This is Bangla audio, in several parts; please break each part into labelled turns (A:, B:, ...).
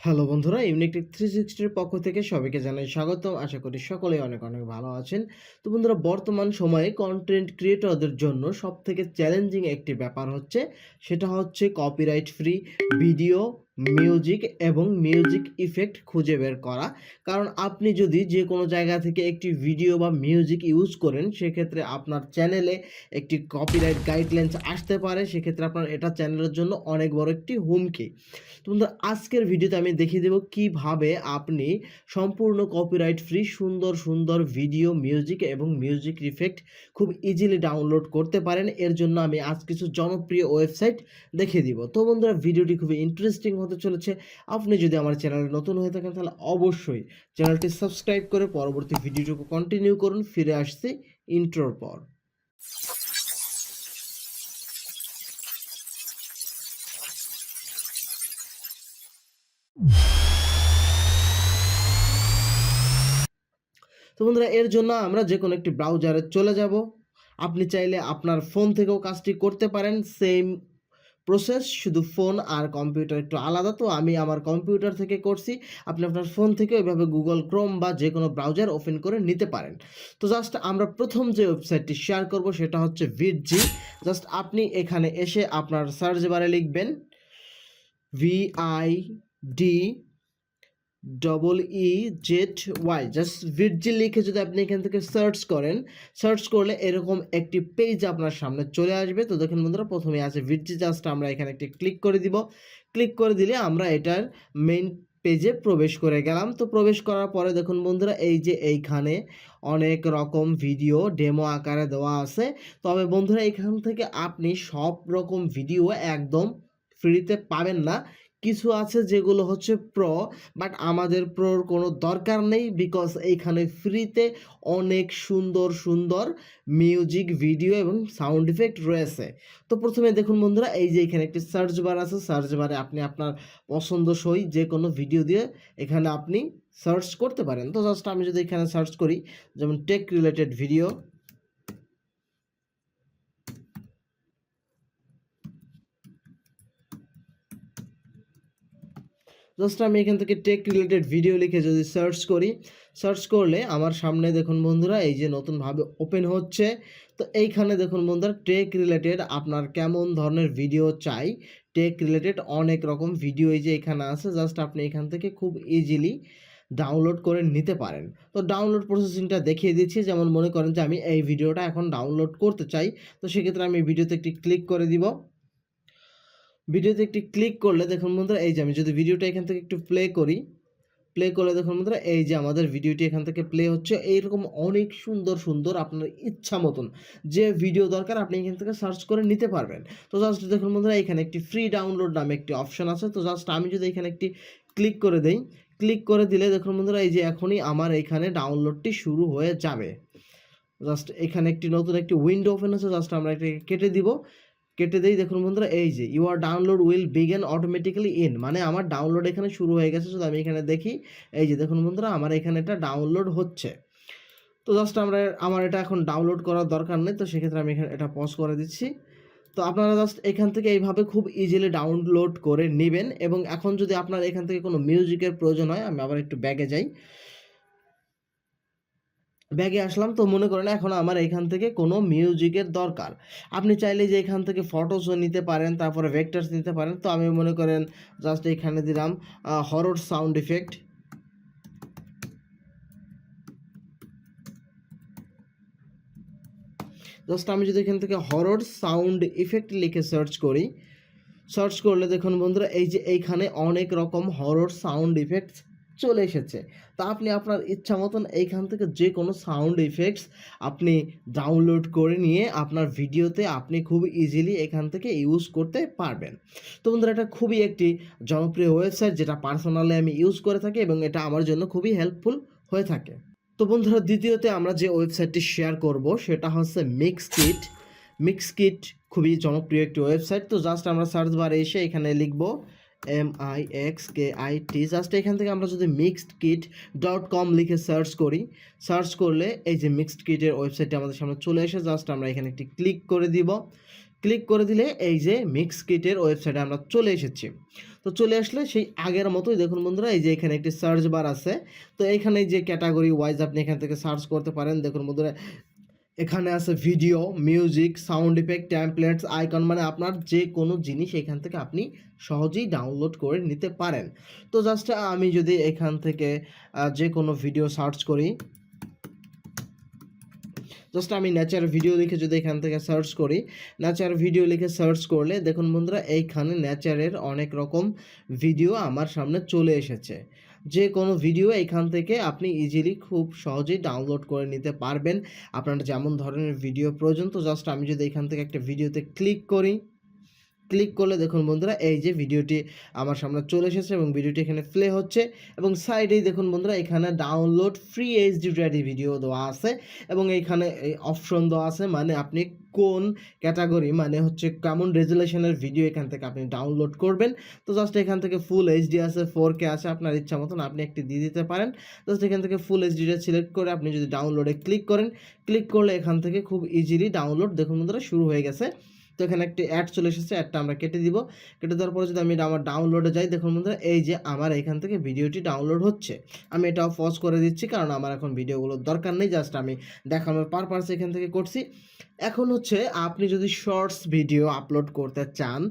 A: হ্যালো বন্ধুরা, ইউনিটেক 360 এর পক্ষ থেকে সবাইকে জানাই স্বাগতম। আশা করি সকলেই অনেক অনেক ভালো আছেন। তো বন্ধুরা, বর্তমান সময়ে কন্টেন্ট ক্রিয়েটরদের জন্য সবথেকে চ্যালেঞ্জিং একটি ব্যাপার হচ্ছে, সেটা হচ্ছে কপিরাইট ফ্রি ভিডিও, মিউজিক এবং মিউজিক ইফেক্ট খুঁজে বের করা। কারণ আপনি যদি যে কোনো জায়গা থেকে একটি ভিডিও বা মিউজিক ইউজ করেন, সেক্ষেত্রে আপনার চ্যানেলে একটি কপিরাইট গাইডলাইন্স আসতে পারে। সেক্ষেত্রে আপনার এটা চ্যানেলের জন্য অনেক বড় একটি হুমকি। তো বন্ধুরা, আজকের ভিডিওতে আমি দেখিয়ে দেব কিভাবে আপনি সম্পূর্ণ কপিরাইট ফ্রি সুন্দর সুন্দর ভিডিও, মিউজিক এবং মিউজিক ইফেক্ট খুব ইজিলি ডাউনলোড করতে পারেন। এর জন্য আমি আজ কিছু জনপ্রিয় ওয়েবসাইট দেখিয়ে দিব। তো বন্ধুরা, ভিডিওটি খুবই ইন্টারেস্টিং হতে চলেছে। আপনি যদি আমার চ্যানেলে নতুন হয়ে থাকেন, তাহলে অবশ্যই চ্যানেলটি সাবস্ক্রাইব করে পরবর্তী ভিডিওটুকু কন্টিনিউ করুন। ফিরে আসছি ইন্ট্রোর পর। তো বন্ধুরা, এর জন্য আমরা যে কোনো একটি ব্রাউজারে চলে যাব। আপনি চাইলে আপনার ফোন থেকেও কাজটি করতে পারেন, সেম প্রসেস, শুধু ফোন আর কম্পিউটার একটু আলাদা। তো আমি আমার কম্পিউটার থেকে করছি, আপনি আপনার ফোন থেকে ওইভাবে গুগল ক্রোম বা যে কোনো ব্রাউজার ওপেন করে নিতে পারেন। তো জাস্ট আমরা প্রথম যে ওয়েবসাইটটি শেয়ার করব সেটা হচ্ছে ভিডজি। জাস্ট আপনি এখানে এসে আপনার সার্চ বারে লিখবেন VID EEZY, জাস্ট ভিডজি লিখে যদি আপনি এখান থেকে সার্চ করেন, সার্চ করলে এরকম একটি পেজ আপনার সামনে চলে আসবে। তো দেখুন বন্ধুরা, প্রথমে আছে ভিডজি। জাস্ট আমরা এখানে একটি ক্লিক করে দিব। ক্লিক করে দিলে আমরা এটার মেইন পেজে প্রবেশ করে গেলাম। তো প্রবেশ করার পরে দেখুন বন্ধুরা, এই যে এইখানে অনেক রকম ভিডিও ডেমো আকারে দেওয়া আছে। তবে বন্ধুরা, এখান থেকে আপনি সব রকম ভিডিও একদম ফ্রিতে পাবেন না। কিছু আছে যেগুলো হচ্ছে প্রো, বাট আমাদের প্রোর কোনো দরকার নেই, বিকজ এইখানে ফ্রিতে অনেক সুন্দর সুন্দর মিউজিক, ভিডিও এবং সাউন্ড ইফেক্ট রয়েছে। তো প্রথমে দেখুন বন্ধুরা, এই যে এখানে একটি সার্চ বার আছে। সার্চ বারে আপনি আপনার পছন্দসই যে কোনো ভিডিও দিয়ে এখানে আপনি সার্চ করতে পারেন। তো জাস্ট আমি যদি এখানে সার্চ করি, যেমন টেক রিলেটেড ভিডিও, জাস্ট আমি এখান থেকে টেক রিলেটেড ভিডিও লিখে যদি সার্চ করি, সার্চ করলে আমার সামনে দেখুন বন্ধুরা, এই যে নতুনভাবে ওপেন হচ্ছে। তো এইখানে দেখুন বন্ধুরা, টেক রিলেটেড আপনার কেমন ধরনের ভিডিও চাই, টেক রিলেটেড অনেক রকম ভিডিও এই যে এখানে আছে। জাস্ট আপনি এখান থেকে খুব ইজিলি ডাউনলোড করে নিতে পারেন। তো ডাউনলোড প্রসেসিংটা দেখিয়ে দিচ্ছি। যেমন মনে করেন যে আমি এই ভিডিওটা এখন ডাউনলোড করতে চাই, তো সেক্ষেত্রে আমি ভিডিওতে একটি ক্লিক করে দিব। ভিডিওতে একটি ক্লিক করলে দেখুন বন্ধুরা, এই যে আমি যদি ভিডিওটা এখান থেকে একটু প্লে করি, প্লে করলে দেখুন বন্ধুরা, এই যে আমাদের ভিডিওটি এখান থেকে প্লে হচ্ছে। এইরকম অনেক সুন্দর সুন্দর আপনার ইচ্ছা মতন যে ভিডিও দরকার আপনি এখান থেকে সার্চ করে নিতে পারবেন। তো জাস্ট দেখুন বন্ধুরা, এখানে একটি ফ্রি ডাউনলোড নামে একটি অপশন আছে। তো জাস্ট আমি যদি এখানে একটি ক্লিক করে দেই, ক্লিক করে দিলে দেখুন বন্ধুরা, এই যে এখনই আমার এখানে ডাউনলোডটি শুরু হয়ে যাবে। জাস্ট এখানে একটি নতুন একটি উইন্ডো ওপেন হচ্ছে। জাস্ট আমরা এটাকে কেটে দিব। কেটে দেই। দেখুন বন্ধুরা, এই যে your download will begin automatically in, মানে আমার ডাউনলোড এখানে শুরু হয়ে গেছে। শুধু আমি এখানে দেখি, এই যে দেখুন বন্ধুরা, আমার এখানে এটা ডাউনলোড হচ্ছে। তো জাস্ট আমার এটা এখন ডাউনলোড করার দরকার নেই, তো সেক্ষেত্রে আমি এখানে এটা পজ করে দিচ্ছি। তো আপনারা জাস্ট এখান থেকে এইভাবে খুব ইজিলি ডাউনলোড করে নেবেন। এবং এখন যদি আপনার এখান থেকে কোনো মিউজিকের প্রয়োজন হয়, আমি আবার একটু ব্যাগে যাই, ব্যাগে আসলাম। তো মনে করেন এখন আমার এখান থেকে কোনো মিউজিকের দরকার, আপনি চাইলে যে এখান থেকে ফটোসও নিতে পারেন, তারপরে ভেক্টরস নিতে পারেন। তো আমি মনে করেন জাস্ট এখানে দিলাম হরর সাউন্ড ইফেক্ট। জাস্ট আমি যদি এখান থেকে হরর সাউন্ড ইফেক্ট লিখে সার্চ করি, সার্চ করলে দেখুন বন্ধুরা, এই যে এইখানে অনেক রকম হরর সাউন্ড ইফেক্টস চলে এসেছে। তা আপনি আপনার ইচ্ছা মতন এইখান থেকে যে কোনো সাউন্ড ইফেক্টস আপনি ডাউনলোড করে নিয়ে আপনার ভিডিওতে আপনি খুব ইজিলি এখান থেকে ইউজ করতে পারবেন। তো বন্ধুরা, এটা খুবই একটি জনপ্রিয় ওয়েবসাইট, যেটা পার্সোনালি আমি ইউজ করে থাকি এবং এটা আমার জন্য খুবই হেল্পফুল হয়ে থাকে। তো বন্ধুরা, দ্বিতীয়তে আমরা যে ওয়েবসাইটটি শেয়ার করব সেটা হচ্ছে মিক্সকিট। মিক্সকিট খুবই জনপ্রিয় একটি ওয়েবসাইট। তো জাস্ট আমরা সার্চ বারে এসে এখানে লিখব MIXKIT। জাস্ট এখান থেকে আমরা যদি mixedkit.com লিখে সার্চ করি, সার্চ করলে এই যে মিক্সড কিটের ওয়েবসাইটটি আমাদের সামনে চলে এসে, জাস্ট আমরা এখানে একটি ক্লিক করে দিব। ক্লিক করে দিলে এই যে মিক্স কিটের ওয়েবসাইটে আমরা চলে এসেছি। তো চলে আসলে সেই আগের মতোই দেখুন বন্ধুরা, এই যে এখানে একটি সার্চ বার আছে। তো এখানে যে ক্যাটাগরি ওয়াইজ আপনি এখান থেকে সার্চ করতে পারেন। দেখুন বন্ধুরা, এখানে আছে video, music, sound effect, templates, icon, মানে আপনার যে কোনো জিনিস এখান থেকে আপনি সহজেই ডাউনলোড করে নিতে পারেন। তো জাস্ট আমি যদি এখান থেকে যে কোনো ভিডিও সার্চ করি, জাস্ট আমি নেচার ভিডিও লিখে যদি এখান থেকে সার্চ করি, নেচার ভিডিও লিখে সার্চ করলে দেখুন বন্ধুরা, এইখানে নেচারের অনেক রকম ভিডিও আমার সামনে চলে এসেছে। যে কোনো ভিডিও এখান থেকে আপনি ইজিলি খুব সহজেই ডাউনলোড করে নিতে পারবেন। আপনার যেমন ধরনের ভিডিও প্রয়োজন। তো জাস্ট আমি যদি এখান থেকে একটা ভিডিওতে ক্লিক করি, ক্লিক করলে দেখুন বন্ধুরা, এই যে ভিডিওটি আমার সামনে চলে এসেছে এবং ভিডিওটি এখানে প্লে হচ্ছে এবং সাইডেই দেখুন বন্ধুরা, এখানে download free HD ready video দেওয়া আছে এবং এইখানে এই অপশন দেওয়া আছে, মানে আপনি কোন ক্যাটাগরি, মানে হচ্ছে কেমন রেজুলেশনের ভিডিও এখান থেকে আপনি ডাউনলোড করবেন। তো জাস্ট এখান থেকে ফুল এইচডি আছে, 4K আছে, আপনার ইচ্ছা মতন আপনি একটি দিয়ে দিতে পারেন। জাস্ট এখান থেকে ফুল এইচডিটা সিলেক্ট করে আপনি যদি ডাউনলোডে ক্লিক করেন, ক্লিক করলে এখান থেকে খুব ইজিলি ডাউনলোড দেখুন বন্ধুরা শুরু হয়ে গেছে। তো এখানে একটি অ্যাড চলে এসেছে, অ্যাডটা আমরা কেটে দিব। কেটে দেওয়ার পরে যদি আমি আমার ডাউনলোডে যাই, দেখুন বন্ধুরা, এই যে আমার এখান থেকে ভিডিওটি ডাউনলোড হচ্ছে। আমি এটাও পজ করে দিচ্ছি, কারণ আমার এখন ভিডিওগুলোর দরকার নেই, জাস্ট আমি দেখানোর পারপাস এখান থেকে করছি। এখন হচ্ছে আপনি যদি শর্টস ভিডিও আপলোড করতে চান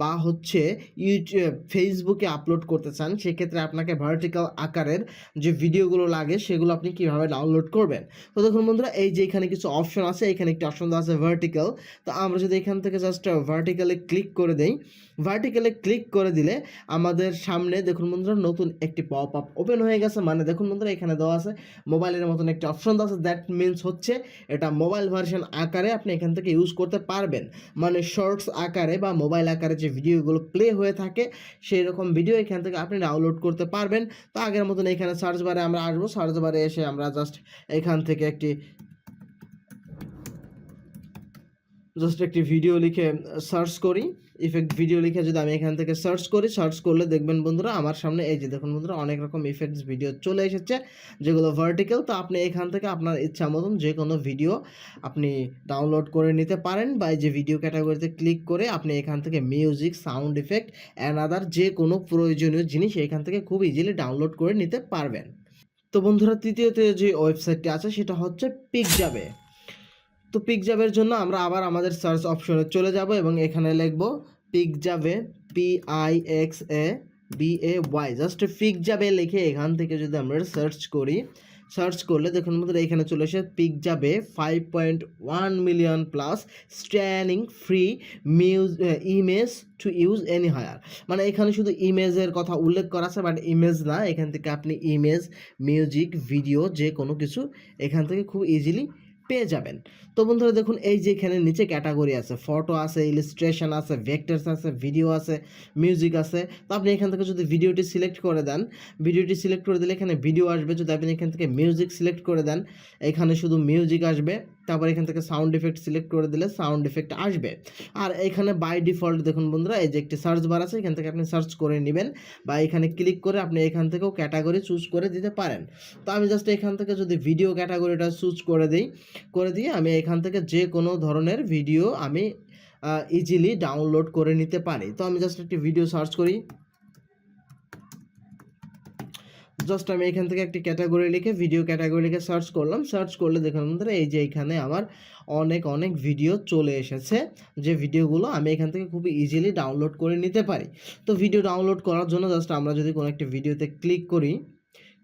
A: বা হচ্ছে ইউটিউব, ফেসবুকে আপলোড করতে চান, সেক্ষেত্রে আপনাকে ভার্টিক্যাল আকারের যে ভিডিওগুলো লাগে সেগুলো আপনি কীভাবে ডাউনলোড করবেন। তো দেখুন বন্ধুরা, এই যে এখানে কিছু অপশন আছে, এখানে একটি অপশন দেওয়া আছে ভার্টিক্যাল। তো আমরা যদি এখান থেকে জাস্ট ভার্টিক্যালে ক্লিক করে দেই, ভার্টিক্যালে ক্লিক করে দিলে আমাদের সামনে দেখুন বন্ধুরা নতুন একটি পপ আপ ওপেন হয়ে গেছে। মানে দেখুন বন্ধুরা, এখানে দেওয়া আছে মোবাইলের মতন একটি অপশন দেওয়া আছে, দ্যাট মিনস হচ্ছে এটা মোবাইল ভার্সন আকারে আপনি এখান থেকে ইউজ করতে পারবেন। মানে শর্টস আকারে বা মোবাইল আকারে যে ভিডিওগুলো প্লে হয়ে থাকে সেই রকম ভিডিও এখান থেকে আপনি ডাউনলোড করতে পারবেন। তো আগের মতন এখানে সার্চ বারে আমরা আসবো, সার্চ বারে এসে আমরা জাস্ট এখান থেকে একটি ভিডিও লিখে সার্চ করি, ইফেক্ট ভিডিও লিখে যদি আমি এখান থেকে সার্চ করি, সার্চ করলে দেখবেন বন্ধুরা আমার সামনে এই যে দেখুন বন্ধুরা অনেক রকম ইফেক্টস ভিডিও চলে এসেছে, যেগুলো ভার্টিক্যাল। তো আপনি এখান থেকে আপনার ইচ্ছা মতন যে কোনো ভিডিও আপনি ডাউনলোড করে নিতে পারেন, বা এই যে ভিডিও ক্যাটাগরিতে ক্লিক করে আপনি এখান থেকে music, sound effect and other যে কোনো প্রয়োজনীয় জিনিস এখান থেকে খুব ইজিলি ডাউনলোড করে নিতে পারবেন। তো বন্ধুরা, তৃতীয়তে যে ওয়েবসাইটটি আছে সেটা হচ্ছে পিকজাবে। তো পিকজাবের জন্য আমরা আবার আমাদের সার্চ অপশনে চলে যাব এবং এখানে লিখব পিকজাবে, PIXABAY, জাস্ট পিকজাবে লিখে এখান থেকে যদি আমরা সার্চ করি, সার্চ করলে দেখুন বন্ধুরা এখানে চলে এসে Pixabay 5.1 million plus stunning free image to use anywhere. মানে এখানে শুধু ইমেজের কথা উল্লেখ করা আছে, বাট ইমেজ না, এখান থেকে আপনি ইমেজ, মিউজিক, ভিডিও যে কোনো কিছু এখান থেকে খুব ইজিলি পেয়ে যাবেন। তো বন্ধুরা দেখুন, এই যে এখানে নিচে ক্যাটাগরি আছে, ফটো আছে, ইলিস্ট্রেশন আছে, ভেক্টরস আছে, ভিডিও আছে, মিউজিক আছে। তো আপনি এখান থেকে যদি ভিডিওটি সিলেক্ট করে দেন, ভিডিওটি সিলেক্ট করে দিলে এখানে ভিডিও আসবে। যদি আপনি এখান থেকে মিউজিক সিলেক্ট করে দেন, এখানে শুধু মিউজিক আসবে। তারপর এখান থেকে সাউন্ড ইফেক্ট সিলেক্ট করে দিলে সাউন্ড ইফেক্ট আসবে। আর এখানে বাই ডিফল্ট দেখুন বন্ধুরা এই যে একটি সার্চ বার আছে, এখান থেকে আপনি সার্চ করে নেবেন, বা এখানে ক্লিক করে আপনি এখান থেকেও ক্যাটাগরি চুজ করে দিতে পারেন। তো আমি জাস্ট এখান থেকে যদি ভিডিও ক্যাটাগরিটা চুজ করে দিই, করে দিয়ে আমি এখান থেকে যে কোনো ধরনের ভিডিও আমি ইজিলি ডাউনলোড করে নিতে পারি। তো আমি জাস্ট একটি ভিডিও সার্চ করি, জাস্ট আমি এখান থেকে একটি ক্যাটাগরি লিখে ভিডিও ক্যাটাগরি লিখে সার্চ করলাম। সার্চ করলে দেখুন বন্ধুরা এই যে এখানে আমার অনেক ভিডিও চলে এসেছে, যে ভিডিওগুলো আমি এখান থেকে খুব ইজিলি ডাউনলোড করে নিতে পারি। তো ভিডিও ডাউনলোড করার জন্য জাস্ট আমরা যদি কোনো একটি ভিডিওতে ক্লিক করি,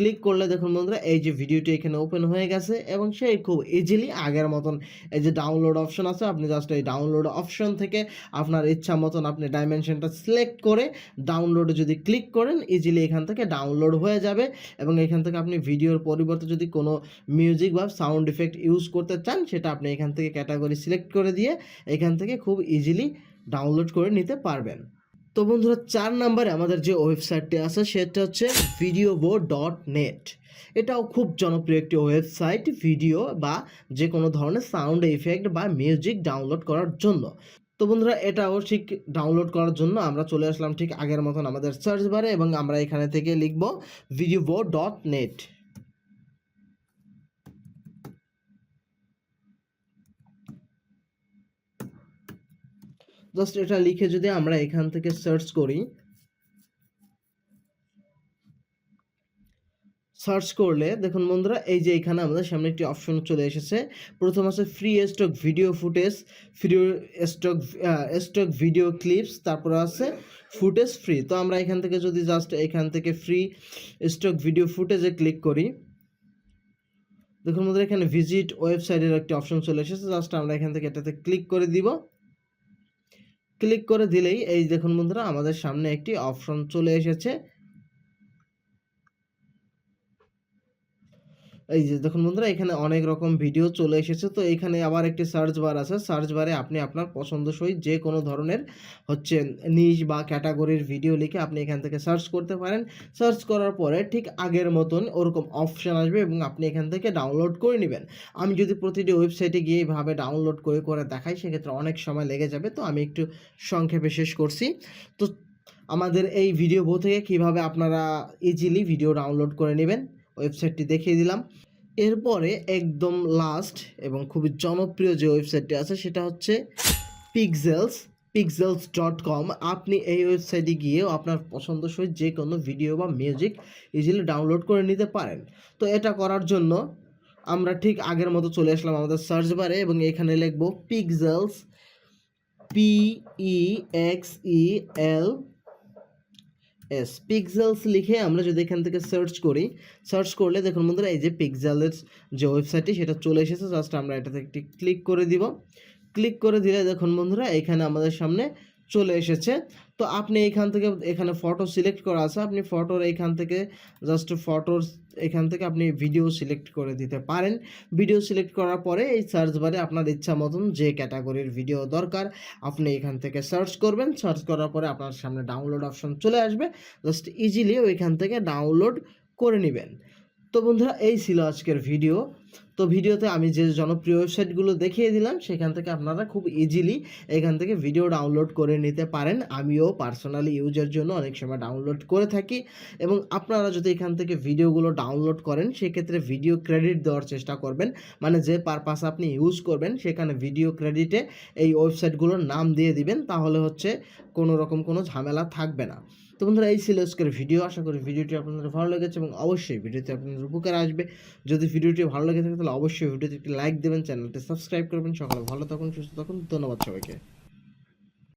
A: ক্লিক করলে দেখুন বন্ধুরা এই যে ভিডিওটি এখানে ওপেন হয়ে গেছে এবং সেই খুব ইজিলি আগের মতন এই যে ডাউনলোড অপশন আছে, আপনি জাস্ট এই ডাউনলোড অপশন থেকে আপনার ইচ্ছা মতন আপনি ডাইমেনশনটা সিলেক্ট করে ডাউনলোডে যদি ক্লিক করেন, ইজিলি এখান থেকে ডাউনলোড হয়ে যাবে। এবং এখান থেকে আপনি ভিডিওর পরিবর্তে যদি কোনো মিউজিক বা সাউন্ড ইফেক্ট ইউজ করতে চান, সেটা আপনি এখান থেকে ক্যাটাগরি সিলেক্ট করে দিয়ে এখান থেকে খুব ইজিলি ডাউনলোড করে নিতে পারবেন। তো বন্ধুরা 4 নম্বরে আমাদের যে ওয়েবসাইটটি আছে সেটা হচ্ছে videobo.net। এটাও খুব জনপ্রিয় একটি ওয়েবসাইট, ভিডিও বা যে কোনো ধরনের সাউন্ড ইফেক্ট বা মিউজিক ডাউনলোড করার জন্য। তো বন্ধুরা এটাও ঠিক ডাউনলোড করার জন্য আমরা চলে আসলাম ঠিক আগের মতন আমাদের সার্চ বারে এবং আমরা এখানে থেকে লিখব videobo.net। জাস্ট এটা লিখে যদি আমরা এখান থেকে সার্চ করি, সার্চ করলে দেখুন বন্ধুরা এই যে এখানে আমাদের সামনে একটি অপশন চলে এসেছে। প্রথম আছে free stock video footage, free stock video clips, তারপরে আছে ফুটেজ ফ্রি। তো আমরা এখান থেকে যদি জাস্ট এখান থেকে ফ্রি স্টক ভিডিও ফুটেজে ক্লিক করি, দেখুন বন্ধুরা এখানে ভিজিট ওয়েবসাইটের একটি অপশন চলে এসেছে। জাস্ট আমরা এখান থেকে এটাতে ক্লিক করে দিব। ক্লিক করে দিলেই এই দেখুন বন্ধুরা আমাদের সামনে একটি অপশন চলে এসেছে। এই যে দেখুন বন্ধুরা এখানে অনেক রকম ভিডিও চলে এসেছে। তো এখানে আবার একটি সার্চ বার আছে। সার্চ বারে আপনি আপনার পছন্দসই যে কোনো ধরনের হচ্ছে নিশ বা ক্যাটাগরির ভিডিও লিখে আপনি এখান থেকে সার্চ করতে পারেন। সার্চ করার পরে ঠিক আগের মতন ওরকম অপশান আসবে এবং আপনি এখান থেকে ডাউনলোড করে নেবেন। আমি যদি প্রতিটি ওয়েবসাইটে গিয়ে এইভাবে ডাউনলোড করে দেখাই সেক্ষেত্রে অনেক সময় লেগে যাবে। তো আমি একটু সংক্ষেপে শেষ করছি। তো আমাদের এই ভিডিও বই থেকে কীভাবে আপনারা ইজিলি ভিডিও ডাউনলোড করে নেবেন ওয়েবসাইটটি দেখিয়ে দিলাম। এরপরে একদম লাস্ট এবং খুবই জনপ্রিয় যে ওয়েবসাইটটি আছে সেটা হচ্ছে pixels.com। আপনি এই ওয়েবসাইটে গিয়েও আপনার পছন্দসই যে কোনো ভিডিও বা মিউজিক ইজিলি ডাউনলোড করে নিতে পারেন। তো এটা করার জন্য আমরা ঠিক আগের মতো চলে আসলাম আমাদের সার্চ বারে এবং এখানে লিখব পিক্সেলস, PEXEL পিক্সেলস লিখে আমরা যদি এখান থেকে সার্চ করি, সার্চ করলে দেখুন বন্ধুরা এই যে পিক্সেলের যে ওয়েবসাইটটি সেটা চলে এসেছে। জাস্ট আমরা এটাতে একটি ক্লিক করে দিব। ক্লিক করে দিলে দেখুন বন্ধুরা এখানে আমাদের সামনে চলে এসেছে। তো আপনি এখান থেকে এখানে ফটো সিলেক্ট করা আছে, আপনি ফটোর এখান থেকে জাস্ট ফটোর এখান থেকে আপনি ভিডিও সিলেক্ট করে দিতে পারেন। ভিডিও সিলেক্ট করার পরে এই সার্চ বারে আপনার ইচ্ছা মতন যে ক্যাটাগরির ভিডিও দরকার আপনি এখান থেকে সার্চ করবেন। সার্চ করার পরে আপনার সামনে ডাউনলোড অপশন চলে আসবে। জাস্ট ইজিলি ওইখান থেকে ডাউনলোড করে নেবেন। তো বন্ধুরা এই ছিল আজকের ভিডিও। তো ভিডিওতে আমি যে জনপ্রিয় ওয়েবসাইটগুলো দেখিয়ে দিলাম সেখান থেকে আপনারা খুব ইজিলি এখান থেকে ভিডিও ডাউনলোড করে নিতে পারেন। আমিও পার্সোনালি ইউজের জন্য অনেক সময় ডাউনলোড করে থাকি এবং আপনারা যদি এখান থেকে ভিডিওগুলো ডাউনলোড করেন সেক্ষেত্রে ভিডিও ক্রেডিট দেওয়ার চেষ্টা করবেন। মানে যে পারপাস আপনি ইউজ করবেন সেখানে ভিডিও ক্রেডিটে এই ওয়েবসাইটগুলোর নাম দিয়ে দিবেন, তাহলে হচ্ছে কোনো রকম কোনো ঝামেলা থাকবে না। তো বন্ধুরা এই ছিল আজকের ভিডিও। আশা করি ভিডিওটি আপনাদের ভালো লেগেছে এবং অবশ্যই ভিডিওটি আপনাদের উপকার আসবে। যদি ভিডিওটি ভালো লেগে থাকে তাহলে অবশ্যই ভিডিওতে একটি লাইক দেবেন, চ্যানেলটি সাবস্ক্রাইব করবেন। সকালে ভালো থাকুন, সুস্থ থাকুন। ধন্যবাদ সবাইকে।